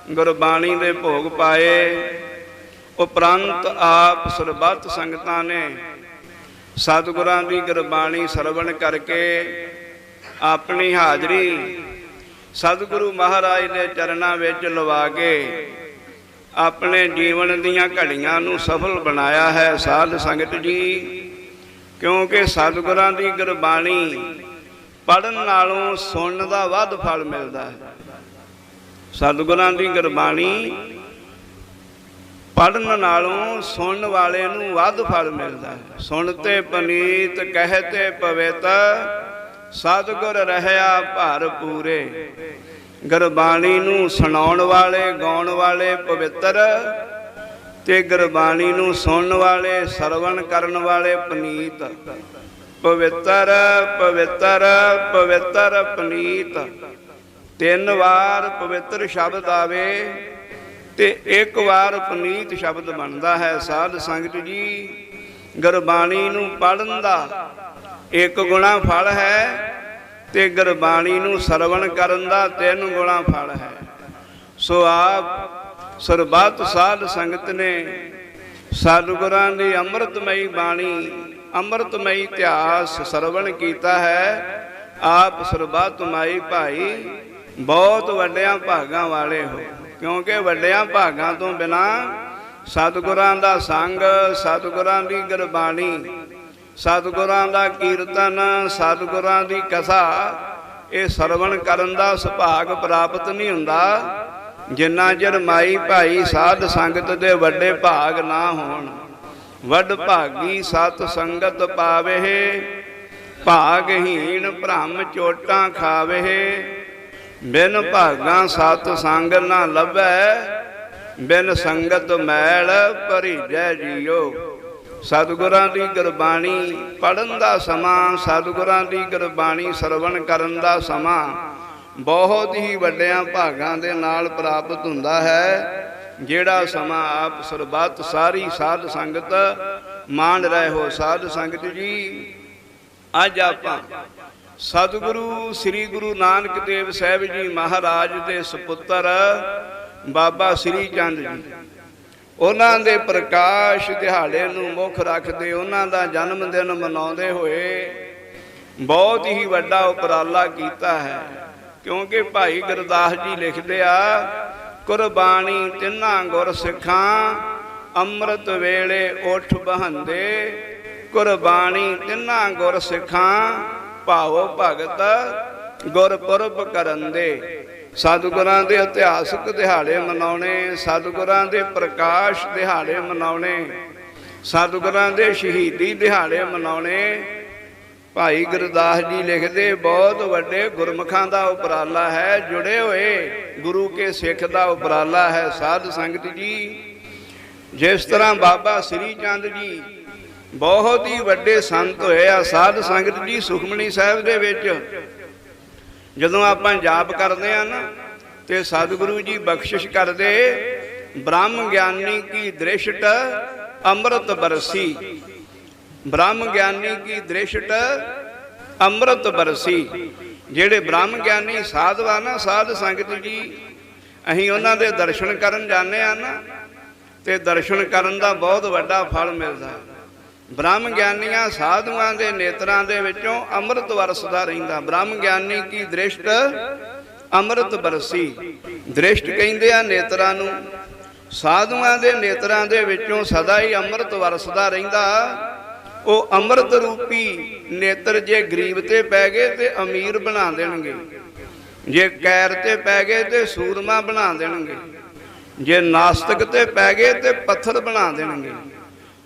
गुरबाणी दे भोग पाए। उपरंत आप सरबत संगतां ने सतगुरां दी गुरबाणी सरवण करके अपनी हाजरी सतगुरु महाराज के चरणों विच लवा के अपने जीवन दीयां घड़ियां नूं सफल बनाया है साध संगत जी। क्योंकि सतगुरां दी गुरबाणी पढ़न नालों सुनन दा वध फल मिलदा है। सतगुरां दी गुरबाणी पढ़न नालों सुनन वाले नूं वध फल मिलदा है। सुनते पनीत कहते पवित्र सतगुर रहया भरपूरे। गुरबाणी नूं सुनाउण वाले गाउण वाले पवित्र ते गुरबाणी नूं सुनन वाले सरवण करन वाले पनीत। पवित्र पवित्र पवित्र पनीत तीन वार पवित्र शब्द आवे ते एक वार पनीत शब्द बनता है। साध संगत जी गुरबाणी नूं पढ़न दा एक गुणा फल है ते गुरबाणी नूं सरवण करन दा 3 गुणा फल है। सो आप सरबत साध संगत ने सतगुरां दी अमृतमयी बाणी अमृतमयी इतिहास सरवण कीता है। आप सरबत माई भाई बहुत वड्डियां भागां वाले हो। क्योंकि वड्डियां भागां तो बिना सतगुरां दा संग सतगुरां दी गुरबाणी सतगुरां दा कीर्तन सतगुरां दी कथा ये सरवण करन दा सुभाग प्राप्त नहीं हुंदा जिन्ना चਿਰ माई भाई साध संगत दे वड्डे भाग ना होण। वड भागी सत संगत पावे भागहीन भ्रम चोटां खावे। बिन भागां सत संग ना लभै बिन संगत मैल भरीजै जियो। सतगुरां दी गुरबाणी पढ़न दा समां सतगुरां दी गुरबाणी सरवण करन दा समां बहुत ही वड्डियां भागां दे नाल प्राप्त हुंदा है। जिहड़ा समां आप सरबत सारी साध संगत मान रहे हो। साध संगत जी अज आपां सतगुरु श्री गुरु नानक देव साहिब जी महाराज दे सपुत्र बाबा श्री चंद जी उन्हां दे प्रकाश दिहाड़े नूं मुख रखदे उन्हां दा जन्म दिन मनाउंदे होए बहुत ही वड्डा उपराला कीता है। क्योंकि भाई गुरदास जी लिखदे आ कुरबानी तिन्हां गुर सिखां अमृत वेले उठ बहंदे। कुरबानी तिन्हां गुर सिखां भावो भगत गुरपुरब करन दे। सतगुरां दे इतिहासक दिहाड़े मनाउणे सतगुरां दे प्रकाश दिहाड़े मनाउणे सतगुरां दे शहीदी दिहाड़े मनाउणे भाई गुरदास जी लिखदे बहुत वड्डे गुरमुखां दा उपराला है। जुड़े हुए गुरु के सिख दा उपराला है। साध संगत जी जिस तरह बाबा श्री चंद जी बहुत ही वड्डे संत होए आ। साध संगत जी सुखमनी साहिब दे विच जदों आपां जाप करदे आ ना ते सतगुरु जी बख्शिश करदे ब्रह्म ज्ञानी की दृष्ट अमृत बरसी। ब्रह्म ज्ञानी की दृष्ट अमृत बरसी। जेड़े ब्रह्म ज्ञानी साध वा ना साध संगत जी असीं उन्हां दे दर्शन करन जाने आ ना ते दर्शन करन दा बहुत वड्डा फल मिलदा। ब्रह्म ज्ञानियां साधुआं दे नेत्रां दे विचों अमृत वरसदा रहिंदा। ब्रह्म ज्ञानी की दृष्ट अमृत बरसी। दृष्ट कहिंदे आ नेत्रां नूं। साधुआं दे नेत्रां दे विचों सदा ही अमृत वरसदा रहिंदा। वो अमृत रूपी नेत्र जे गरीब ते पै गए ते अमीर बना देणगे, जे कैर ते पै गए ते सूरमा बना देणगे, जे नास्तिक ते पै गए ते पत्थर बना देणगे।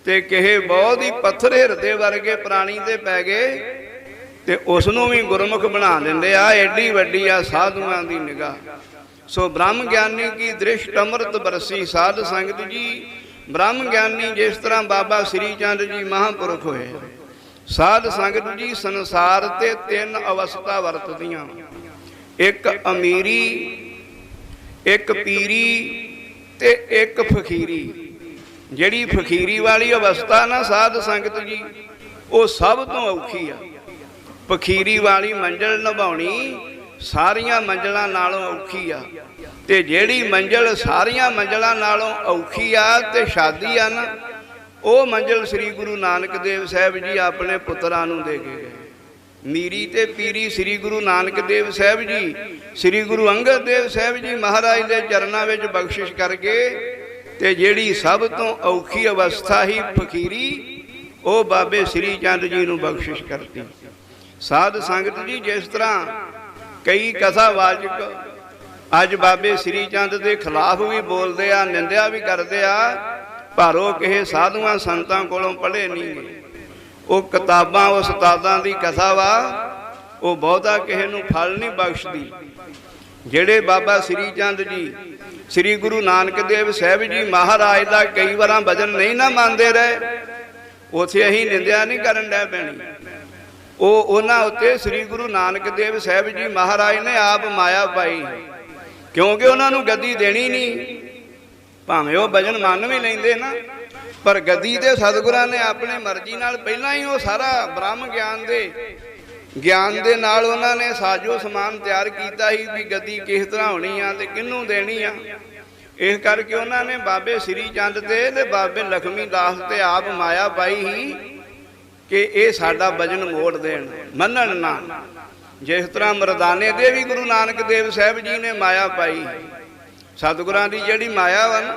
ते किहे बहुत ही पत्थर हिरदे वर्गे प्राणी ते पै गए ते उसनों भी गुरमुख बना देंदे आ। एडी वड्डी आ साधुआं दी निगाह। सो ब्रह्म ज्ञानी की दृष्ट अमृत बरसी। साध संगत जी ब्रह्म ज्ञानी जिस तरह बाबा श्री चंद जी महापुरख होए। साध संगत जी संसार ते 3 अवस्था वरतदियां। एक अमीरी एक पीरी ते एक फकीरी। जिहड़ी फकीरी वाली अवस्था ना साध संगत जी वो सब तो औखी आ। फकीरी वाली मंजिल निभाउणी ਸਾਰੀਆਂ ਮੰਜ਼ਲਾਂ ਨਾਲੋਂ ਔਖੀ ਆ। ਤੇ ਜਿਹੜੀ ਮੰਜ਼ਲ ਸਾਰੀਆਂ ਮੰਜ਼ਲਾਂ ਨਾਲੋਂ ਔਖੀ ਆ ਤੇ ਸ਼ਾਦੀ ਆ ਨਾ, ਉਹ ਮੰਜ਼ਲ ਸ੍ਰੀ ਗੁਰੂ ਨਾਨਕ ਦੇਵ ਸਾਹਿਬ ਜੀ ਆਪਣੇ ਪੁੱਤਰਾਂ ਨੂੰ ਦੇ ਕੇ ਗਏ। ਮੀਰੀ ਤੇ ਪੀਰੀ ਸ੍ਰੀ ਗੁਰੂ ਨਾਨਕ ਦੇਵ ਸਾਹਿਬ ਜੀ, ਸ੍ਰੀ ਗੁਰੂ ਅੰਗਦ ਦੇਵ ਸਾਹਿਬ ਜੀ ਮਹਾਰਾਜ ਦੇ ਚਰਨਾਂ ਵਿੱਚ ਬਖਸ਼ਿਸ਼ ਕਰਕੇ, ਤੇ ਜਿਹੜੀ ਸਭ ਤੋਂ ਔਖੀ ਅਵਸਥਾ ਹੀ ਫਕੀਰੀ, ਉਹ ਬਾਬੇ ਸ੍ਰੀ ਚੰਦ ਜੀ ਨੂੰ ਬਖਸ਼ਿਸ਼ ਕਰਤੀ। ਸਾਧ ਸੰਗਤ ਜੀ, ਜਿਸ ਤਰ੍ਹਾਂ ਕਈ ਕਥਾਵਾਚਕ ਅੱਜ ਬਾਬੇ ਸ੍ਰੀ ਚੰਦ ਦੇ ਖਿਲਾਫ ਵੀ ਬੋਲਦੇ ਆ, ਨਿੰਦਿਆ ਵੀ ਕਰਦੇ ਆ, ਪਰ ਉਹ ਕਿਸੇ ਸਾਧੂਆਂ ਸੰਤਾਂ ਕੋਲੋਂ ਪੜ੍ਹੇ ਨਹੀਂ ਗਏ। ਉਹ ਕਿਤਾਬਾਂ ਉਸਤਾਦਾਂ ਦੀ ਕਥਾ ਵਾ, ਉਹ ਬਹੁਤਾ ਕਿਸੇ ਨੂੰ ਫਲ ਨਹੀਂ ਬਖਸ਼ਦੀ। ਜਿਹੜੇ ਬਾਬਾ ਸ੍ਰੀ ਚੰਦ ਜੀ, ਸ੍ਰੀ ਗੁਰੂ ਨਾਨਕ ਦੇਵ ਸਾਹਿਬ ਜੀ ਮਹਾਰਾਜ ਦਾ ਕਈ ਵਾਰਾਂ ਭਜਨ ਨਹੀਂ ਨਾ ਮੰਨਦੇ ਰਹੇ, ਉੱਥੇ ਅਸੀਂ ਨਿੰਦਿਆ ਨਹੀਂ ਕਰਨ ਡੈ ਪੈਣੀ। ਉਹ ਉਹਨਾਂ ਉੱਤੇ ਸ੍ਰੀ ਗੁਰੂ ਨਾਨਕ ਦੇਵ ਸਾਹਿਬ ਜੀ ਮਹਾਰਾਜ ਨੇ ਆਪ ਮਾਇਆ ਪਾਈ, ਕਿਉਂਕਿ ਉਹਨਾਂ ਨੂੰ ਗੱਦੀ ਦੇਣੀ ਨਹੀਂ। ਭਾਵੇਂ ਉਹ ਭਜਨ ਮੰਨ ਵੀ ਲੈਂਦੇ ਨਾ, ਪਰ ਗੱਦੀ ਤੇ ਸਤਿਗੁਰਾਂ ਨੇ ਆਪਣੀ ਮਰਜ਼ੀ ਨਾਲ ਪਹਿਲਾਂ ਹੀ ਉਹ ਸਾਰਾ ਬ੍ਰਹਮ ਗਿਆਨ ਦੇ ਨਾਲ ਉਹਨਾਂ ਨੇ ਸਾਜੋ ਸਮਾਨ ਤਿਆਰ ਕੀਤਾ ਸੀ ਵੀ ਗੱਦੀ ਕਿਸ ਤਰ੍ਹਾਂ ਹੋਣੀ ਆ ਤੇ ਕਿਹਨੂੰ ਦੇਣੀ ਆ। ਇਸ ਕਰਕੇ ਉਹਨਾਂ ਨੇ ਬਾਬੇ ਸ੍ਰੀ ਚੰਦ ਤੇ ਬਾਬੇ ਲਖਮੀ ਦਾਸ ਤੇ ਆਪ ਮਾਇਆ ਪਾਈ ਸੀ ਕਿ ਇਹ ਸਾਡਾ ਭਜਨ ਮੋੜ ਦੇਣ, ਮੰਨਣ ਨਾ। ਜਿਸ ਤਰ੍ਹਾਂ ਮਰਦਾਨੇ ਦੇ ਵੀ ਗੁਰੂ ਨਾਨਕ ਦੇਵ ਸਾਹਿਬ ਜੀ ਨੇ ਮਾਇਆ ਪਾਈ। ਸਤਿਗੁਰਾਂ ਦੀ ਜਿਹੜੀ ਮਾਇਆ ਵਾ ਨਾ,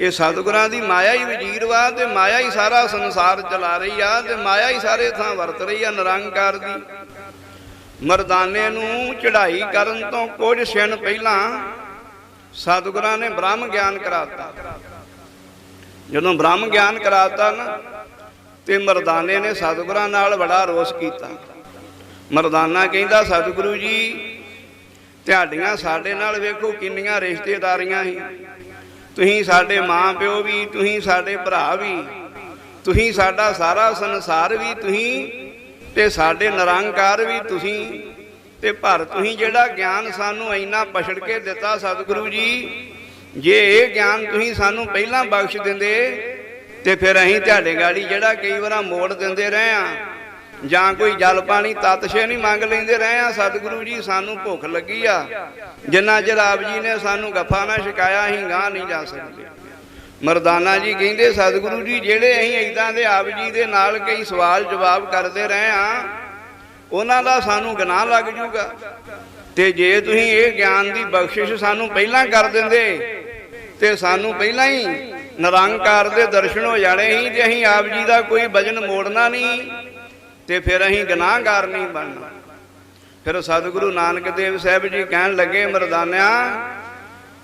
ਇਹ ਸਤਿਗੁਰਾਂ ਦੀ ਮਾਇਆ ਹੀ ਵਜ਼ੀਰ ਵਾ, ਤੇ ਮਾਇਆ ਹੀ ਸਾਰਾ ਸੰਸਾਰ ਚਲਾ ਰਹੀ ਆ, ਤੇ ਮਾਇਆ ਹੀ ਸਾਰੇ ਥਾਂ ਵਰਤ ਰਹੀ ਆ ਨਿਰੰਕਾਰ ਦੀ। ਮਰਦਾਨੇ ਨੂੰ ਚੜ੍ਹਾਈ ਕਰਨ ਤੋਂ ਕੁਝ ਛਿਣ ਪਹਿਲਾਂ ਸਤਿਗੁਰਾਂ ਨੇ ਬ੍ਰਹਮ ਗਿਆਨ ਕਰਾਤਾ। ਜਦੋਂ ਬ੍ਰਹਮ ਗਿਆਨ ਕਰਾਤਾ ਨਾ, ਤੇ ਮਰਦਾਨੇ ਨੇ ਸਤਿਗੁਰਾਂ ਨਾਲ ਬੜਾ ਰੋਸ ਕੀਤਾ। ਮਰਦਾਨਾ ਕਹਿੰਦਾ, ਸਤਿਗੁਰੂ ਜੀ, ਤੁਹਾਡੀਆਂ ਸਾਡੇ ਨਾਲ ਵੇਖੋ ਕਿੰਨੀਆਂ ਰਿਸ਼ਤੇਦਾਰੀਆਂ ਸੀ। ਤੁਸੀਂ ਸਾਡੇ ਮਾਂ ਪਿਓ ਵੀ, ਤੁਸੀਂ ਸਾਡੇ ਭਰਾ ਵੀ, ਤੁਸੀਂ ਸਾਡਾ ਸਾਰਾ ਸੰਸਾਰ ਵੀ ਤੁਸੀਂ, ਤੇ ਸਾਡੇ ਨਿਰੰਕਾਰ ਵੀ ਤੁਸੀਂ। ਤੇ ਪਰ ਤੁਸੀਂ ਜਿਹੜਾ ਗਿਆਨ ਸਾਨੂੰ ਇੰਨਾ ਪਛੜ ਕੇ ਦਿੱਤਾ ਸਤਿਗੁਰੂ ਜੀ, ਜੇ ਇਹ ਗਿਆਨ ਤੁਸੀਂ ਸਾਨੂੰ ਪਹਿਲਾਂ ਬਖਸ਼ ਦਿੰਦੇ, ਤੇ ਫਿਰ ਅਸੀਂ ਤੁਹਾਡੇ ਗਾੜੀ ਜਿਹੜਾ ਕਈ ਵਾਰ ਮੋੜ ਦਿੰਦੇ ਰਹੇ ਆ, ਜਾਂ ਕੋਈ ਜਲ ਪਾਣੀ ਤਤਸ਼ੇ ਨਹੀਂ ਮੰਗ ਲੈਂਦੇ ਰਹੇ ਆ। ਸਤਿਗੁਰੂ ਜੀ, ਸਾਨੂੰ ਭੁੱਖ ਲੱਗੀ ਆ, ਜਿੰਨਾ ਚਿਰ ਆਪ ਜੀ ਨੇ ਸਾਨੂੰ ਗੱਫਾ ਨਾ ਛਕਾਇਆ ਅਸੀਂ ਗਾਂਹ ਨਹੀਂ ਜਾ ਸਕਦੇ। ਮਰਦਾਨਾ ਜੀ ਕਹਿੰਦੇ, ਸਤਿਗੁਰੂ ਜੀ, ਜਿਹੜੇ ਅਸੀਂ ਇੱਦਾਂ ਦੇ ਆਪ ਜੀ ਦੇ ਨਾਲ ਕਈ ਸਵਾਲ ਜਵਾਬ ਕਰਦੇ ਰਹੇ ਆ, ਉਹਨਾਂ ਦਾ ਸਾਨੂੰ ਗੁਨਾਹ ਲੱਗ ਜੂਗਾ। ਤੇ ਜੇ ਤੁਸੀਂ ਇਹ ਗਿਆਨ ਦੀ ਬਖਸ਼ਿਸ਼ ਸਾਨੂੰ ਪਹਿਲਾਂ ਕਰ ਦਿੰਦੇ, ਤੇ ਸਾਨੂੰ ਪਹਿਲਾਂ ਹੀ ਨਿਰੰਕਾਰ ਦੇ ਦਰਸ਼ਨ ਹੋ ਜਾਣੇ ਸੀ, ਤੇ ਅਸੀਂ ਆਪ ਜੀ ਦਾ ਕੋਈ ਭਜਨ ਮੋੜਨਾ ਨਹੀਂ, ਤੇ ਫਿਰ ਅਸੀਂ ਗੁਨਾਹਗਾਰ ਨਹੀਂ ਬਣਨਾ। ਫਿਰ ਸਤਿਗੁਰੂ ਨਾਨਕ ਦੇਵ ਸਾਹਿਬ ਜੀ ਕਹਿਣ ਲੱਗੇ, ਮਰਦਾਨਿਆ,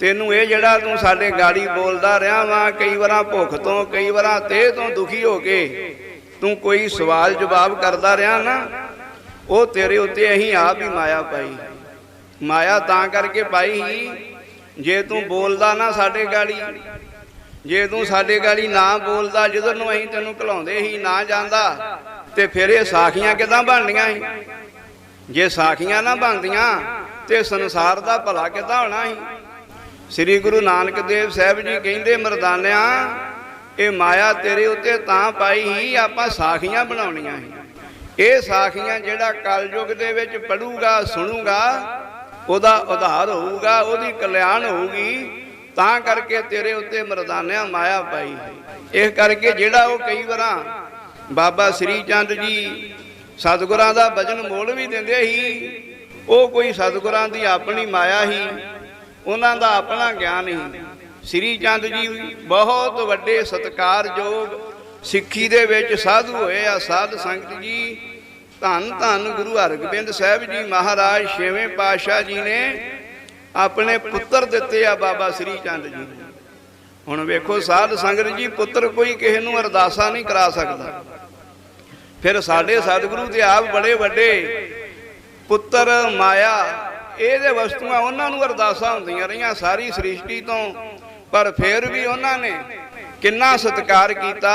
ਤੈਨੂੰ ਇਹ ਜਿਹੜਾ ਤੂੰ ਸਾਡੇ ਗਾੜੀ ਬੋਲਦਾ ਰਿਹਾ ਵਾ, ਕਈ ਵਾਰਾਂ ਭੁੱਖ ਤੋਂ, ਕਈ ਵਾਰਾਂ ਤੇਹ ਤੋਂ ਦੁਖੀ ਹੋ ਕੇ ਤੂੰ ਕੋਈ ਸਵਾਲ ਜਵਾਬ ਕਰਦਾ ਰਿਹਾ ਨਾ, ਉਹ ਤੇਰੇ ਉੱਤੇ ਅਸੀਂ ਆਪ ਹੀ ਮਾਇਆ ਪਾਈ। ਮਾਇਆ ਤਾਂ ਕਰਕੇ ਪਾਈ ਸੀ, ਜੇ ਤੂੰ ਬੋਲਦਾ ਨਾ ਸਾਡੇ ਗਾੜੀ, ਜੇ ਤੂੰ ਸਾਡੇ ਗਾੜੀ ਨਾ ਬੋਲਦਾ, ਜਿੱਧਰ ਨੂੰ ਅਸੀਂ ਤੈਨੂੰ ਘਲਾਉਂਦੇ ਸੀ ਨਾ ਜਾਂਦਾ, ਤੇ ਫਿਰ ਇਹ ਸਾਖੀਆਂ ਕਿੱਦਾਂ ਬਣਨੀਆਂ ਸੀ? ਜੇ ਸਾਖੀਆਂ ਨਾ ਬਣਦੀਆਂ ਤੇ ਸੰਸਾਰ ਦਾ ਭਲਾ ਕਿੱਦਾਂ ਹੋਣਾ ਸੀ? ਸ੍ਰੀ ਗੁਰੂ ਨਾਨਕ ਦੇਵ ਸਾਹਿਬ ਜੀ ਕਹਿੰਦੇ, ਮਰਦਾਨਿਆ, ਇਹ ਮਾਇਆ ਤੇਰੇ ਉੱਤੇ ਤਾਂ ਪਾਈ ਸੀ, ਆਪਾਂ ਸਾਖੀਆਂ ਬਣਾਉਣੀਆਂ ਸੀ। ਇਹ ਸਾਖੀਆਂ ਜਿਹੜਾ ਕਲਯੁਗ ਦੇ ਵਿੱਚ ਪੜੂਗਾ, ਸੁਣੂਗਾ, ਉਹਦਾ ਉਧਾਰ ਹੋਊਗਾ, ਉਹਦੀ ਕਲਿਆਣ ਹੋਊਗੀ। ਤਾਂ ਕਰਕੇ ਤੇਰੇ ਉੱਤੇ ਮਰਦਾਨਿਆਂ ਮਾਇਆ ਪਾਈ। ਇਸ ਕਰਕੇ ਜਿਹੜਾ ਉਹ ਕਈ ਵਾਰਾਂ ਬਾਬਾ ਸ੍ਰੀ ਚੰਦ ਜੀ ਸਤਿਗੁਰਾਂ ਦਾ ਭਜਨ ਮੋੜ ਵੀ ਦਿੰਦੇ ਸੀ, ਉਹ ਕੋਈ ਸਤਿਗੁਰਾਂ ਦੀ ਆਪਣੀ ਮਾਇਆ ਸੀ, ਉਹਨਾਂ ਦਾ ਆਪਣਾ ਗਿਆਨ ਸੀ। ਸ੍ਰੀ ਚੰਦ ਜੀ ਬਹੁਤ ਵੱਡੇ ਸਤਿਕਾਰਯੋਗ ਸਿੱਖੀ ਦੇ ਵਿੱਚ ਸਾਧੂ ਹੋਏ ਆ। ਸਾਧ ਸੰਗਤ ਜੀ, ਧੰਨ ਧੰਨ ਗੁਰੂ ਹਰਗੋਬਿੰਦ ਸਾਹਿਬ ਜੀ ਮਹਾਰਾਜ 6ਵੇਂ ਪਾਤਸ਼ਾਹ ਜੀ ਨੇ ਆਪਣੇ ਪੁੱਤਰ ਦਿੱਤੇ ਆ ਬਾਬਾ ਸ੍ਰੀ ਚੰਦ ਜੀ। ਹੁਣ ਵੇਖੋ ਸਾਧ ਸੰਗਤ ਜੀ, ਪੁੱਤਰ ਕੋਈ ਕਿਸੇ ਨੂੰ ਅਰਦਾਸਾਂ ਨਹੀਂ ਕਰਾ ਸਕਦਾ। ਫਿਰ ਸਾਡੇ ਸਤਿਗੁਰੂ ਤੇ ਆਪ ਬੜੇ ਵੱਡੇ ਪੁੱਤਰ ਮਾਇਆ ਇਹਦੇ ਵਸਤੂਆਂ, ਉਹਨਾਂ ਨੂੰ ਅਰਦਾਸਾਂ ਹੁੰਦੀਆਂ ਰਹੀਆਂ ਸਾਰੀ ਸ੍ਰਿਸ਼ਟੀ ਤੋਂ, ਪਰ ਫਿਰ ਵੀ ਉਹਨਾਂ ਨੇ ਕਿੰਨਾ ਸਤਿਕਾਰ ਕੀਤਾ।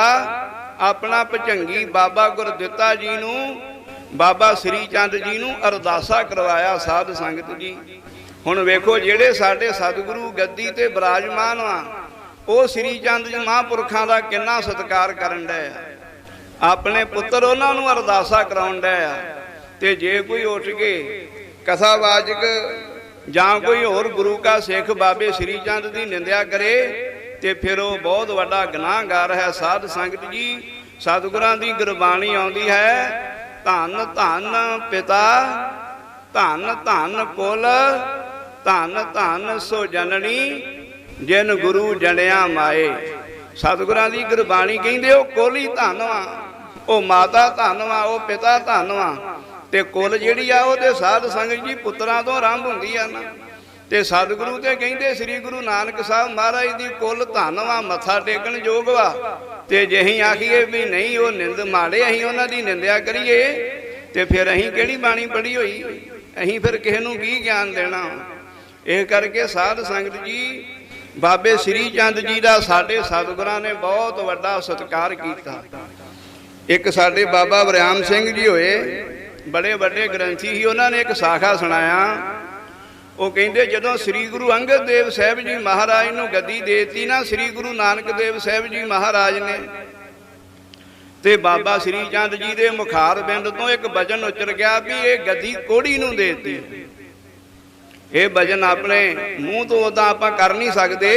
ਆਪਣਾ ਭੁਜੰਗੀ ਬਾਬਾ ਗੁਰਦਿੱਤਾ ਜੀ ਨੂੰ, ਬਾਬਾ ਸ੍ਰੀ ਚੰਦ ਜੀ ਨੂੰ ਅਰਦਾਸਾ ਕਰਵਾਇਆ। ਸਾਧ ਸੰਗਤ ਜੀ, ਹੁਣ ਵੇਖੋ ਜਿਹੜੇ ਸਾਡੇ ਸਤਿਗੁਰੂ ਗੱਦੀ ਤੇ ਬਿਰਾਜਮਾਨ ਆ, ਉਹ ਸ੍ਰੀ ਚੰਦ ਜੀ ਮਹਾਂਪੁਰਖਾਂ ਦਾ ਕਿੰਨਾ ਸਤਿਕਾਰ ਕਰਨ ਡਏ ਆ, ਆਪਣੇ ਪੁੱਤਰ ਉਹਨਾਂ ਨੂੰ ਅਰਦਾਸਾ ਕਰਾਉਣ ਡਏ ਆ। ਤੇ ਜੇ ਕੋਈ ਉੱਠ ਕੇ ਕਥਾਵਾਚਕ ਜਾਂ ਕੋਈ ਹੋਰ ਗੁਰੂ ਕਾ ਸਿੱਖ ਬਾਬੇ ਸ੍ਰੀ ਚੰਦ ਦੀ ਨਿੰਦਿਆ ਕਰੇ ਤੇ ਫਿਰ ਉਹ ਬਹੁਤ ਵੱਡਾ ਗੁਨਾਹਗਾਰ ਹੈ। ਸਾਧ ਸੰਗਤ ਜੀ, ਸਤਿਗੁਰਾਂ ਦੀ ਗੁਰਬਾਣੀ ਆਉਂਦੀ ਹੈ, ਧੰਨ ਧੰਨ ਪਿਤਾ, ਧੰਨ ਧੰਨ ਕੁਲ, ਧੰਨ ਧੰਨ ਸੋ ਜਨਨੀ, ਜਿਨ ਗੁਰੂ ਜਣਿਆ ਮਾਏ। ਸਤਿਗੁਰਾਂ ਦੀ ਗੁਰਬਾਣੀ ਕਹਿੰਦੇ ਉਹ ਕੁਲ ਹੀ ਧੰਨ ਵਾ, ਉਹ ਮਾਤਾ ਧੰਨ ਵਾ, ਉਹ ਪਿਤਾ ਧੰਨ ਵਾ, ਤੇ ਕੁਲ ਜਿਹੜੀ ਆ ਉਹ ਤੇ ਸਾਧ ਸੰਗਤ ਜੀ ਪੁੱਤਰਾਂ ਤੋਂ ਆਰੰਭ ਹੁੰਦੀ ਆ ਨਾ। ਤੇ ਸਤਿਗੁਰੂ ਤੇ ਕਹਿੰਦੇ ਸ੍ਰੀ ਗੁਰੂ ਨਾਨਕ ਸਾਹਿਬ ਮਹਾਰਾਜ ਦੀ ਕੁਲ ਧੰਨ ਵਾ, ਮੱਥਾ ਟੇਕਣ ਯੋਗ ਵਾ। ਤੇ ਜੇ ਅਸੀਂ ਆਖੀਏ ਵੀ ਨਹੀਂ ਉਹ ਨਿੰਦ ਮਾੜੇ, ਅਸੀਂ ਉਹਨਾਂ ਦੀ ਨਿੰਦਿਆ ਕਰੀਏ ਤੇ ਫਿਰ ਅਸੀਂ ਕਿਹੜੀ ਬਾਣੀ ਪੜ੍ਹੀ ਹੋਈ, ਅਸੀਂ ਫਿਰ ਕਿਸੇ ਨੂੰ ਕੀ ਗਿਆਨ ਦੇਣਾ। ਇਹ ਕਰਕੇ ਸਾਧ ਸੰਗਤ ਜੀ, ਬਾਬੇ ਸ੍ਰੀ ਚੰਦ ਜੀ ਦਾ ਸਾਡੇ ਸਤਿਗੁਰਾਂ ਨੇ ਬਹੁਤ ਵੱਡਾ ਸਤਿਕਾਰ ਕੀਤਾ। ਇੱਕ ਸਾਡੇ ਬਾਬਾ ਵਰਿਆਮ ਸਿੰਘ ਜੀ ਹੋਏ, ਬੜੇ ਵੱਡੇ ਗ੍ਰੰਥੀ ਸੀ, ਉਹਨਾਂ ਨੇ ਇੱਕ ਸਾਖਾ ਸੁਣਾਇਆ। ਉਹ ਕਹਿੰਦੇ ਜਦੋਂ ਸ੍ਰੀ ਗੁਰੂ ਅੰਗਦ ਦੇਵ ਸਾਹਿਬ ਜੀ ਮਹਾਰਾਜ ਨੂੰ ਗੱਦੀ ਦੇ ਦਿੱਤੀ ਨਾ ਸ੍ਰੀ ਗੁਰੂ ਨਾਨਕ ਦੇਵ ਸਾਹਿਬ ਜੀ ਮਹਾਰਾਜ ਨੇ, ਤੇ ਬਾਬਾ ਸ੍ਰੀ ਚੰਦ ਜੀ ਦੇ ਮੁਖਾਰ ਬਿੰਦ ਤੋਂ ਇੱਕ ਬਚਨ ਉਚਰ ਗਿਆ ਵੀ ਇਹ ਗੱਦੀ ਕੋਹੜੀ ਨੂੰ ਦੇ ਦਿੱਤੀ। ਇਹ ਬਚਨ ਆਪਣੇ ਮੂੰਹ ਤੋਂ ਉਦਾਂ ਆਪਾਂ ਕਰ ਨਹੀਂ ਸਕਦੇ,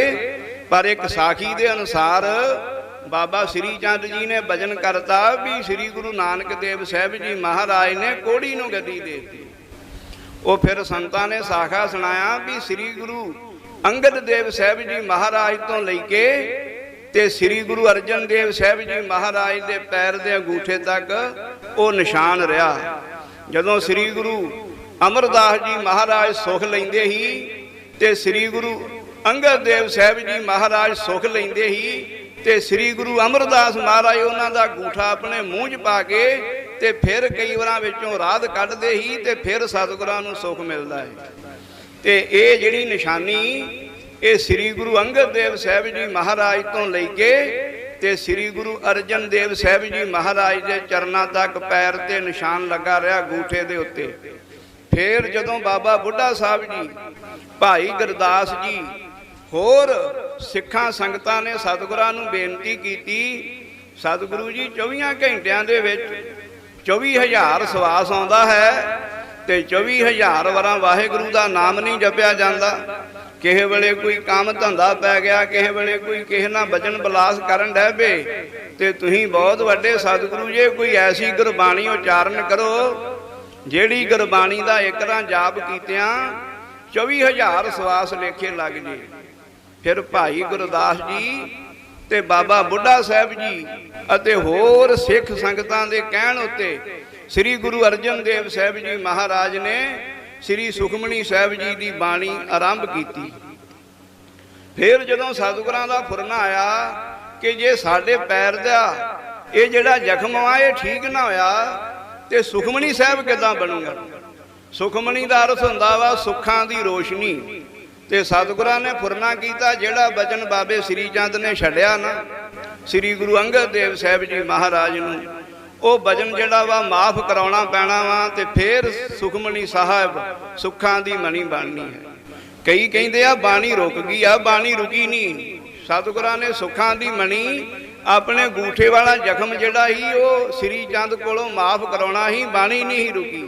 ਪਰ ਇੱਕ ਸਾਖੀ ਦੇ ਅਨੁਸਾਰ ਬਾਬਾ ਸ੍ਰੀ ਚੰਦ ਜੀ ਨੇ ਬਚਨ ਕਰਤਾ ਵੀ ਸ੍ਰੀ ਗੁਰੂ ਨਾਨਕ ਦੇਵ ਸਾਹਿਬ ਜੀ ਮਹਾਰਾਜ ਨੇ ਕੋਹੜੀ ਨੂੰ ਗੱਦੀ ਦੇ ਦਿੱਤੀ। ਉਹ ਫਿਰ ਸੰਤਾਂ ਨੇ ਸਾਖਾ ਸੁਣਾਇਆ ਵੀ ਸ੍ਰੀ ਗੁਰੂ ਅੰਗਦ ਦੇਵ ਸਾਹਿਬ ਜੀ ਮਹਾਰਾਜ ਤੋਂ ਲੈ ਕੇ ਤੇ ਸ੍ਰੀ ਗੁਰੂ ਅਰਜਨ ਦੇਵ ਸਾਹਿਬ ਜੀ ਮਹਾਰਾਜ ਦੇ ਪੈਰ ਦੇ ਅੰਗੂਠੇ ਤੱਕ ਉਹ ਨਿਸ਼ਾਨ ਰਿਹਾ। ਜਦੋਂ ਸ੍ਰੀ ਗੁਰੂ ਅਮਰਦਾਸ ਜੀ ਮਹਾਰਾਜ ਸੁਖ ਲੈਂਦੇ ਸੀ ਤੇ ਸ੍ਰੀ ਗੁਰੂ ਅੰਗਦ ਦੇਵ ਸਾਹਿਬ ਜੀ ਮਹਾਰਾਜ ਸੁਖ ਲੈਂਦੇ ਸੀ ਤੇ ਸ੍ਰੀ ਗੁਰੂ ਅਮਰਦਾਸ ਮਹਾਰਾਜ ਉਹਨਾਂ ਦਾ ਅੰਗੂਠਾ ਆਪਣੇ ਮੂੰਹ 'ਚ ਪਾ ਕੇ ਤੇ ਫਿਰ ਕਈ ਵਾਰਾਂ ਵਿੱਚੋਂ ਰਾਧ ਕੱਢਦੇ ਹੀ ਤੇ ਫਿਰ ਸਤਿਗੁਰਾਂ ਨੂੰ ਸੁਖ ਮਿਲਦਾ ਹੈ। ਤੇ ਇਹ ਜਿਹੜੀ ਨਿਸ਼ਾਨੀ ਇਹ ਸ੍ਰੀ ਗੁਰੂ ਅੰਗਦ ਦੇਵ ਸਾਹਿਬ ਜੀ ਮਹਾਰਾਜ ਤੋਂ ਲੈ ਕੇ ਤੇ ਸ੍ਰੀ ਗੁਰੂ ਅਰਜਨ ਦੇਵ ਸਾਹਿਬ ਜੀ ਮਹਾਰਾਜ ਦੇ ਚਰਨਾਂ ਤੱਕ ਪੈਰ ਤੇ ਨਿਸ਼ਾਨ ਲੱਗਾ ਰਿਹਾ ਅੰਗੂਠੇ ਦੇ ਉੱਤੇ। ਫਿਰ ਜਦੋਂ ਬਾਬਾ ਬੁੱਢਾ ਸਾਹਿਬ ਜੀ, ਭਾਈ ਗੁਰਦਾਸ ਜੀ, ਹੋਰ ਸਿੱਖਾਂ ਸੰਗਤਾਂ ਨੇ ਸਤਿਗੁਰਾਂ ਨੂੰ ਬੇਨਤੀ ਕੀਤੀ, ਸਤਿਗੁਰੂ ਜੀ 24 ਘੰਟਿਆਂ ਦੇ ਵਿੱਚ 24,000 ਸਵਾਸ ਆਉਂਦਾ ਹੈ ਤੇ 24,000 ਵਾਰਾਂ ਵਾਹਿਗੁਰੂ ਦਾ ਨਾਮ ਨਹੀਂ ਜਪਿਆ ਜਾਂਦਾ। ਕਿਸੇ ਵੇਲੇ ਕੋਈ ਕੰਮ ਧੰਦਾ ਪੈ ਗਿਆ, ਕਿਸੇ ਵੇਲੇ ਕੋਈ ਕਿਸੇ ਨਾਲ ਬਚਨ ਬਲਾਸ ਕਰਨ ਡੈ ਪਏ ਤੇ ਤੁਸੀਂ ਬਹੁਤ ਵੱਡੇ ਸਤਿਗੁਰੂ ਜੇ ਕੋਈ ਐਸੀ ਗੁਰਬਾਣੀ ਉਚਾਰਨ ਕਰੋ ਜਿਹੜੀ ਗੁਰਬਾਣੀ ਦਾ ਇੱਕ ਰਾਂ ਜਾਪ ਕੀਤਿਆਂ 24,000 ਸਵਾਸ ਲੇਖੇ ਲੱਗ ਜੇ। ਫਿਰ ਭਾਈ ਗੁਰਦਾਸ ਜੀ ਤੇ ਬਾਬਾ ਬੁੱਢਾ ਸਾਹਿਬ ਜੀ ਅਤੇ ਹੋਰ ਸਿੱਖ ਸੰਗਤਾਂ ਦੇ ਕਹਿਣ ਉੱਤੇ ਸ੍ਰੀ ਗੁਰੂ ਅਰਜਨ ਦੇਵ ਸਾਹਿਬ ਜੀ ਮਹਾਰਾਜ ਨੇ ਸ੍ਰੀ ਸੁਖਮਨੀ ਸਾਹਿਬ ਜੀ ਦੀ ਬਾਣੀ ਆਰੰਭ ਕੀਤੀ। ਫਿਰ ਜਦੋਂ ਸਤਿਗੁਰਾਂ ਦਾ ਫੁਰਨਾ ਆਇਆ ਕਿ ਜੇ ਸਾਡੇ ਪੈਰ ਦਾ ਇਹ ਜਿਹੜਾ ਜ਼ਖਮ ਆ ਇਹ ਠੀਕ ਨਾ ਹੋਇਆ ਤੇ ਸੁਖਮਨੀ ਸਾਹਿਬ ਕਿੱਦਾਂ ਬਣੂਗਾ। ਸੁਖਮਨੀ ਦਾ ਅਰਥ ਹੁੰਦਾ ਵਾ ਸੁੱਖਾਂ ਦੀ ਰੋਸ਼ਨੀ। ਤੇ ਸਤਿਗੁਰਾਂ ਨੇ ਫੁਰਨਾ ਕੀਤਾ ਜਿਹੜਾ ਬਚਨ ਬਾਬੇ ਸ੍ਰੀ ਚੰਦ ਨੇ ਛੱਡਿਆ ਨਾ ਸ੍ਰੀ ਗੁਰੂ ਅੰਗਦ ਦੇਵ ਸਾਹਿਬ ਜੀ ਮਹਾਰਾਜ ਨੂੰ, ਉਹ ਬਚਨ ਜਿਹੜਾ ਵਾ ਮਾਫ ਕਰਾਉਣਾ ਪੈਣਾ ਵਾ ਤੇ ਫਿਰ ਸੁਖਮਨੀ ਸਾਹਿਬ ਸੁੱਖਾਂ ਦੀ ਮਣੀ ਬਣਨੀ ਹੈ। ਕਈ ਕਹਿੰਦੇ ਆ ਬਾਣੀ ਰੁਕ ਗਈ ਆ, ਬਾਣੀ ਰੁਕੀ ਨਹੀਂ। ਸਤਿਗੁਰਾਂ ਨੇ ਸੁੱਖਾਂ ਦੀ ਮਣੀ ਆਪਣੇ ਗੂਠੇ ਵਾਲਾ ਜ਼ਖਮ ਜਿਹੜਾ ਸੀ ਉਹ ਸ੍ਰੀ ਚੰਦ ਕੋਲੋਂ ਮਾਫ ਕਰਾਉਣਾ ਹੀ, ਬਾਣੀ ਨਹੀਂ ਰੁਕੀ।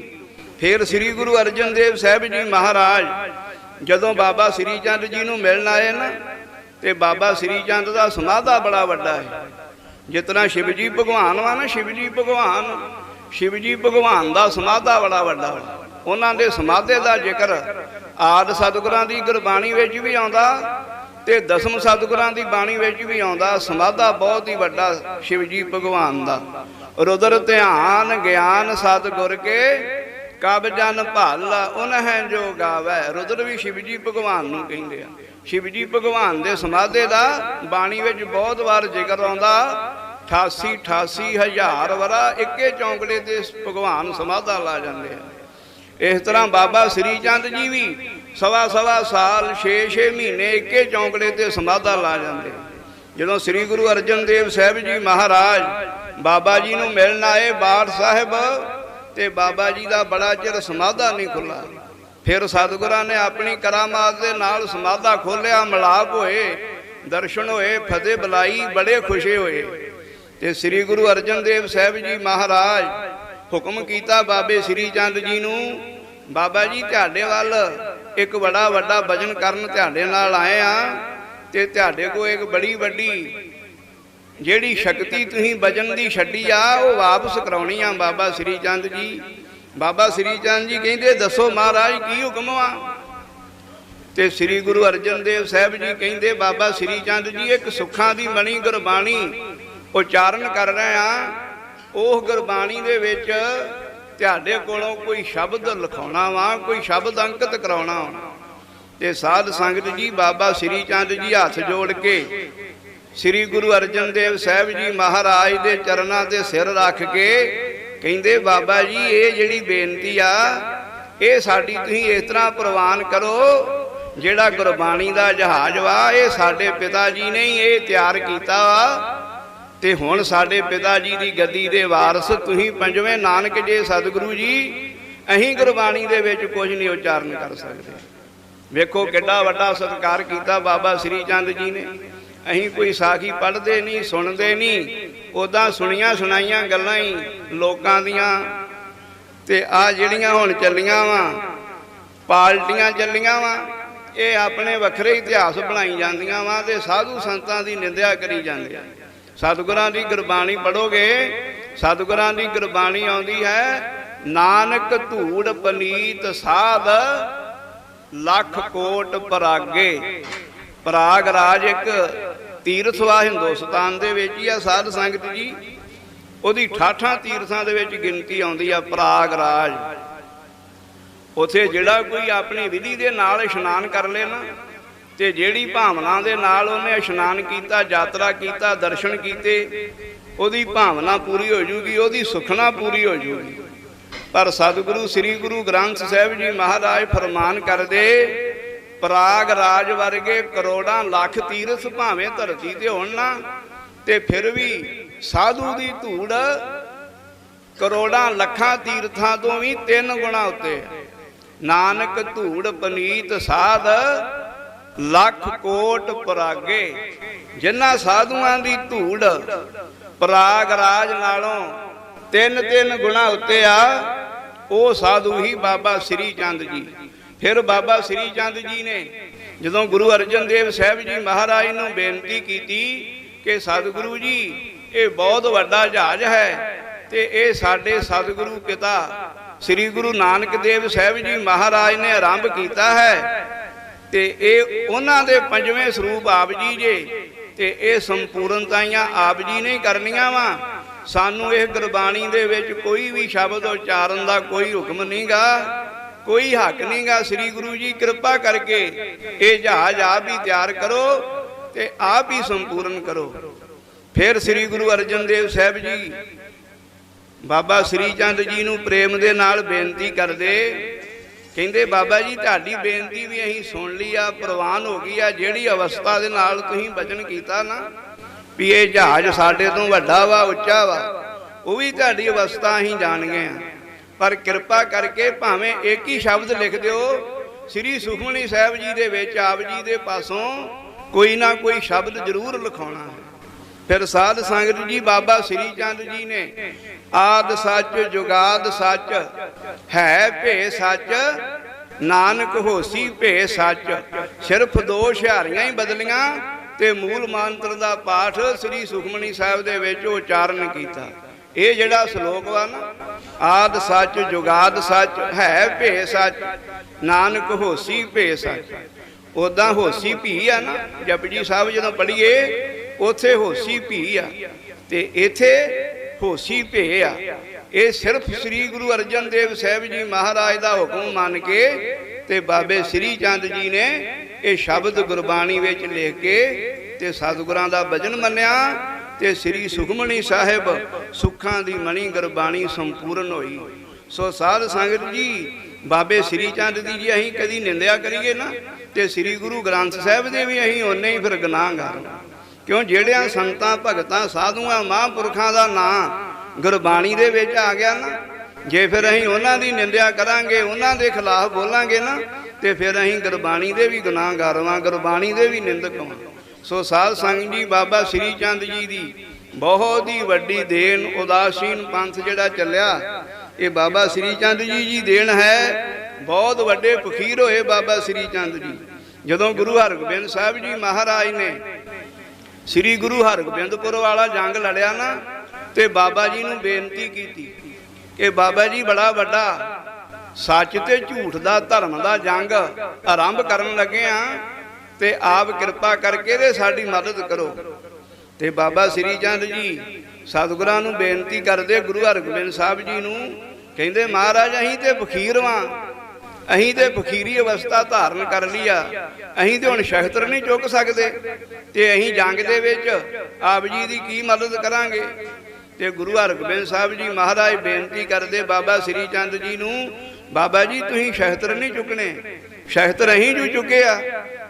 ਫਿਰ ਸ੍ਰੀ ਗੁਰੂ ਅਰਜਨ ਦੇਵ ਸਾਹਿਬ ਜੀ ਮਹਾਰਾਜ ਜਦੋਂ ਬਾਬਾ ਸ੍ਰੀ ਚੰਦ ਜੀ ਨੂੰ ਮਿਲਣ ਆਏ ਨਾ ਤੇ ਬਾਬਾ ਸ੍ਰੀ ਚੰਦ ਦਾ ਸਮਾਧਾ ਬੜਾ ਵੱਡਾ ਹੈ। ਜਿਸ ਤਰ੍ਹਾਂ ਸ਼ਿਵ ਜੀ ਭਗਵਾਨ ਵਾ ਨਾ, ਸ਼ਿਵ ਜੀ ਭਗਵਾਨ ਦਾ ਸਮਾਧਾ ਬੜਾ ਵੱਡਾ। ਉਹਨਾਂ ਦੇ ਸਮਾਧੇ ਦਾ ਜ਼ਿਕਰ ਆਦ ਸਤਿਗੁਰਾਂ ਦੀ ਗੁਰਬਾਣੀ ਵਿੱਚ ਵੀ ਆਉਂਦਾ ਤੇ ਦਸਮ ਸਤਿਗੁਰਾਂ ਦੀ ਬਾਣੀ ਵਿੱਚ ਵੀ ਆਉਂਦਾ। ਸਮਾਧਾ ਬਹੁਤ ਹੀ ਵੱਡਾ ਸ਼ਿਵ ਜੀ ਭਗਵਾਨ ਦਾ। ਰੁਦਰ ਧਿਆਨ ਗਿਆਨ ਸਤਿਗੁਰ ਕੇ ਕਬ ਜਨ ਭਲ ਉਨਹਿ ਜੋ ਗਾਵੈ। ਰੁਦਰ ਵੀ ਸ਼ਿਵ ਜੀ ਭਗਵਾਨ ਨੂੰ ਕਹਿੰਦੇ ਆ। ਸ਼ਿਵ ਜੀ ਭਗਵਾਨ ਦੇ ਸਮਾਧੇ ਦਾ ਬਾਣੀ ਵਿੱਚ ਬਹੁਤ ਵਾਰ ਜ਼ਿਕਰ ਆਉਂਦਾ। 88,000 ਵਰਾ ਇੱਕੇ ਚੌਂਕੜੇ ਤੇ ਭਗਵਾਨ ਸਮਾਧਾ ਲਾ ਜਾਂਦੇ ਆ। ਇਸ ਤਰ੍ਹਾਂ ਬਾਬਾ ਸ੍ਰੀ ਚੰਦ ਜੀ ਵੀ 1.25 ਸਾਲ 6 ਮਹੀਨੇ ਇੱਕੇ ਚੌਂਕੜੇ ਤੇ ਸਮਾਧਾ ਲਾ ਜਾਂਦੇ। ਜਦੋਂ ਸ੍ਰੀ ਗੁਰੂ ਅਰਜਨ ਦੇਵ ਸਾਹਿਬ ਜੀ ਮਹਾਰਾਜ ਬਾਬਾ ਜੀ ਨੂੰ ਮਿਲਣ ਆਏ ਬਾਠ ਸਾਹਿਬ ਤੇ ਬਾਬਾ ਜੀ ਦਾ ਬੜਾ ਚਿਰ ਸਮਾਧਾ ਨਹੀਂ ਖੁੱਲਾ। ਫਿਰ ਸਤਿਗੁਰਾਂ ਨੇ ਆਪਣੀ ਕਰਾਮਾਤ ਦੇ ਨਾਲ ਸਮਾਧਾ ਖੋਲਿਆ, ਮਿਲਾਪ ਹੋਏ, ਦਰਸ਼ਨ ਹੋਏ, ਫਤਿਹ ਬੁਲਾਈ, ਬੜੇ ਖੁਸ਼ੇ ਹੋਏ। ਤੇ ਸ੍ਰੀ ਗੁਰੂ ਅਰਜਨ ਦੇਵ ਸਾਹਿਬ ਜੀ ਮਹਾਰਾਜ ਹੁਕਮ ਕੀਤਾ ਬਾਬੇ ਸ੍ਰੀ ਚੰਦ ਜੀ ਨੂੰ बाबा जी तुहाडे वल एक बड़ा वड्डा भजन करन तुहाडे नाल आए आ ते तुहाडे को एक बड़ी वड्डी जिहड़ी शक्ति तुसीं भजन दी छड्डी आ वो वापस कराउणी आ बाबा श्री चंद जी। बाबा श्री चंद जी कहंदे दसो महाराज की हुक्म आ? ते श्री गुरु अर्जन देव साहब जी कहंदे बाबा श्री चंद जी एक सुखां दी बणी गुरबाणी उचारण कर रहे आ। ओह गुरबाणी दे विच तुहाडे कोलों कोई शब्द लिखाउणा वा, कोई शब्द अंकित कराउणा वा। ते साध संगत जी बाबा श्री चंद जी हथ जोड़ के श्री गुरु अर्जन देव साहब जी महाराज दे चरनां ते सिर रख के कहंदे बाबा जी ये जिहड़ी बेनती आ ये साडी तुसीं इस तरह प्रवान करो, जिहड़ा गुरबाणी दा जहाज वा ये साडे पिता जी ने ये तैयार कीता वा ते हुण साडे पिता जी दी गद्दी दे वारस तुसीं पंजवें नानक जे सतगुरु जी अहीं गुरबाणी दे विच कुछ नहीं उचारण कर सकदे। वेखो किड्डा वड्डा सत्कार कीता बाबा श्री चंद जी ने। अहीं कोई साखी पढ़ते नहीं सुनते नहीं, उदां सुनियां सुनाइयां गल्लां ही लोकां दियां ते आ जिहड़ियां हुण चलियां वा पार्टियां चलियां वा ये अपने वखरे इतिहास बनाई जांदियां वा ते साधु संतां दी निंदिया करी जांदे आ। सतगुरां दी गुरबाणी पढ़ोगे, सतगुरां दी गुरबाणी आउंदी है नानक धूड़ पनीत साध लख कोट परागे। प्रयागराज एक तीर्थ वा हिंदुस्तान दे विच ही आ साध संगत जी, उहदी 68 तीर्थां दे विच गिनती आउंदी आ प्रयागराज। उत्थे जिहड़ा कोई अपनी विधि दे नाल इशनान कर ले ना ते जिहड़ी भावना दे नाल उहने इशनान कीता, यात्रा कीता, दर्शन कीते, उहदी भावना पूरी हो जूगी, उहदी सुखना पूरी हो जूगी। पर सतगुरु श्री गुरु ग्रंथ साहिब जी महाराज फरमान करदे प्रयागराज वर्गे करोड़ां लख तीर्थ भावें धरती ते होण ना ते फिर भी साधु दी धूड़ करोड़ां लखां तीर्थां तो भी 3 गुणा उत्ते। नानक धूड़ पनीत साध लख कोट परागे। जिन्हां साधुआं दी धूड़ प्रयागराज नालों 3 गुणा उत्ते आ, वो साधु ही बाबा श्री चंद जी। फिर बाबा श्री चंद जी ने जदों गुरु अर्जन देव साहब जी महाराज नूं बेनती की कि सतगुरु जी ये बहुत वड्डा जहाज है ते ये साडे सतगुरु पिता श्री गुरु नानक देव साहब जी महाराज ने आरंभ किया है ते ये उन्हां दे 5वें स्वरूप आप जी जे ते ये संपूर्णताइयां आप जी ने करनियां वा। सानू इस गुरबाणी दे विच कोई भी शब्द उचारण दा कोई हुक्म नहीं गा, कोई हक नहीं गा। श्री गुरु जी कृपा करके ये जहाज आप ही तैयार करो ते आप ही संपूर्ण करो। फिर श्री गुरु अर्जन देव साहब जी बाबा श्री चंद जी नूं प्रेम दे नाल बेनती करदे, कहंदे बाबा जी तुहाडी बेनती भी असीं सुन ली आ, प्रवान हो गई आ। जिहड़ी अवस्था दे नाल तुसीं वचन कीता ना भी ये जहाज साडे तों वड्डा वा उच्चा वा, वो भी तुहाडी अवस्था असीं जाण गए आ। पर कृपा करके भावें एक ही शब्द लिख दिओ, श्री सुखमनी साहब जी दे विच आप जी दे पासों कोई ना कोई शब्द जरूर लिखाउणा है। फिर साध संगत जी बाबा श्री चंद जी ने आद सच जुगाद सच है भे सच नानक होसी भे सच, सिर्फ 2 हुशियारियां ही बदलियां ते मूल मंत्र दा पाठ श्री सुखमनी साहब दे विच उचारण कीता। ये जिहड़ा श्लोक वा ना आद सच जुगाद सच है भे सच नानक होसी भे सच, उदां होसी भी आ ना जपजी साहब जदों पढ़ीए उत्थे होसी भी आ ते इत्थे होसी भे आ। ये सिर्फ श्री गुरु अर्जन देव साहब जी महाराज का हुक्म मान के ते बाबे श्री चंद जी ने ये शब्द गुरबाणी विच लिख के ते सतगुरां दा भजन मन्निया ते श्री सुखमनी साहिब सुखां दी मणी गुरबाणी संपूर्ण होई। सो साध संगत जी बाबे श्री चंद दी जी अहीं कदी निंदिया करिए ना ते श्री गुरु ग्रंथ साहिब दे भी अहीं उन्ने ही फिर गुनाहगार, क्यों जिहड़ियां संतां भगतां साधुआं महापुरखां दा नां गुरबाणी दे विच आ गया ना, जे फिर अहीं उन्हां दी निंदिया करांगे उन्हां दे खिलाफ बोलांगे ना ते फिर अहीं गुरबाणी दे भी गुनाहगार वां, गुरबाणी दे भी निंदक वां। सो साध संगत जी बाबा श्री चंद जी दी बहुत ही वड्डी देन उदासीन पंथ जिहड़ा चलिया ये बाबा श्री चंद जी देन है। बहुत वड्डे फकीर होए बाबा श्री चंद जी। जदों गुरु हरगोबिंद साहब जी महाराज ने श्री गुरु हरगोबिंदपुर वाला जंग लड़िया ना, ते बाबा जी नूं बेनती की कि बाबा जी बड़ा वड्डा सच ते झूठ दा धर्म दा जंग आरंभ करन लगे हाँ, ते आप कृपा करके ते साडी मदद करो। ते बाबा श्री चंद जी सतगुरां नूं बेनती करदे गुरु हरगोबिंद साहब जी नूं, कहंदे महाराज अहीं ते फकीर वां, अहीं ते फकीरी अवस्था धारण कर ली आ, अहीं ते हुण शस्त्र नहीं चुक सकदे, ते अहीं जंग दे विच आप जी दी की मदद करांगे। ते गुरु हरगोबिंद साहब जी महाराज बेनती करदे बाबा श्री चंद जी नूं, बाबा जी तुसीं शस्त्र नहीं चुकने, शस्त्र अहीं जो चुके आ,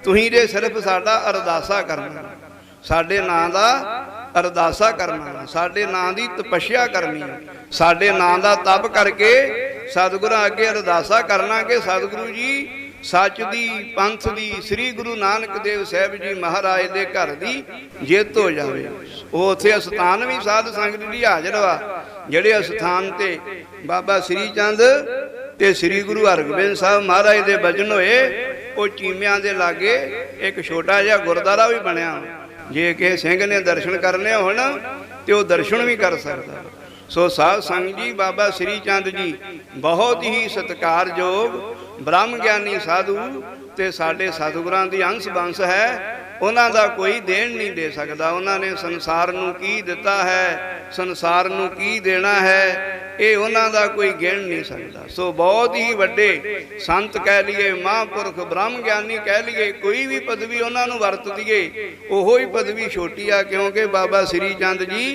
तुसीं दे सिर्फ साडा अरदासा करना, साडे नां दा अरदासा करना, साडे नां दी तपस्या करनी, साडे नां दा तप करके सतगुरां अगे अरदासा करना कि सतगुरु जी सच दी पंथ दी श्री गुरु नानक देव साहब जी महाराज दे घर दी जित हो जाए। वो उत्थे अस्थान भी साध संगत जी हाजर वा, जिहड़े अस्थान ते बाबा श्री चंद ते श्री गुरु हरगोबिंद साहब महाराज दे भजन होए, वो चीमियां दे लागे एक छोटा जिहा गुरद्वारा भी बनया। जे किसी सिंह ने दर्शन करने होण ते वो दर्शन भी कर सकदा। सो साध संग जी बाबा श्री चंद जी बहुत ही सत्कारयोग ब्रह्म ज्ञानी साधु ते साडे सतगुरां दी अंश बंश है, उन्हां दा कोई देण नहीं दे सकदा। उन्होंने संसार नूं की दिता है, संसार नूं की देना है, ये उन्हां दा कोई गिण नहीं सकदा। सो बहुत ही वड्डे संत कह लीए, महापुरख ब्रह्म ज्ञानी कह लीए, कोई भी पदवी उन्हां नूं वरत दीए ओहो ही पदवी छोटी आ, क्योंकि बाबा श्री चंद जी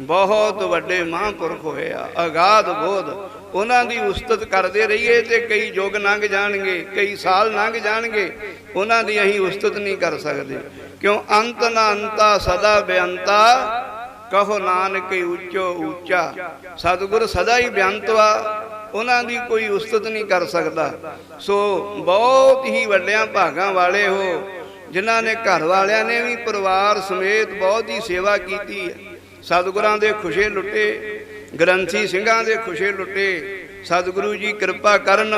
बहुत वड्डे महापुरख होए आ, अगाध बोध। उन्हां दी उस्तत करते रहिए तो कई युग लंघ जाणगे, कई साल लंघ जाणगे, उन्हां दी अहीं उस्तत नहीं कर सकते, क्यों अंत ना अंता सदा बेअंता, कहो नानक उच्चो ऊंचा। सतगुर सदा ही बेअंत वा, उन्हां दी कोई उस्तत नहीं कर सकता। सो बहुत ही वड्डियां भागां वाले हो जिन्हां ने घर वालियां ने भी परिवार समेत बहुत ही सेवा कीती है। सतगुरां दे खुशे लुटे, ग्रंथी सिंघां दे खुशे लुटे, सतगुरु जी कृपा करन,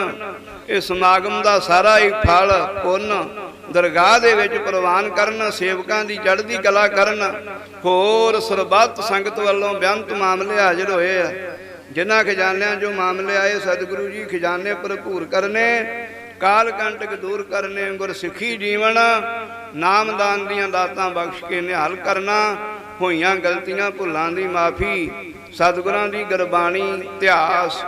इस समागम का सारा ही फल पुन दरगाह दे विच प्रवान करन, सेवकां दी चढ़दी कला करन। होर सरबत संगत वालों बेअंत मामले हाजिर होए आ, जिन्हां खजानियां जो मामले आए सतगुरु जी खजाने भरपूर करने, काल कंटक दूर करने, गुरसिखी जीवन नामदान दियां दातां बख्श के निहाल करना, होइयां गलतियां भुलां दी माफ़ी, सतगुरां दी गुरबाणी इतिहास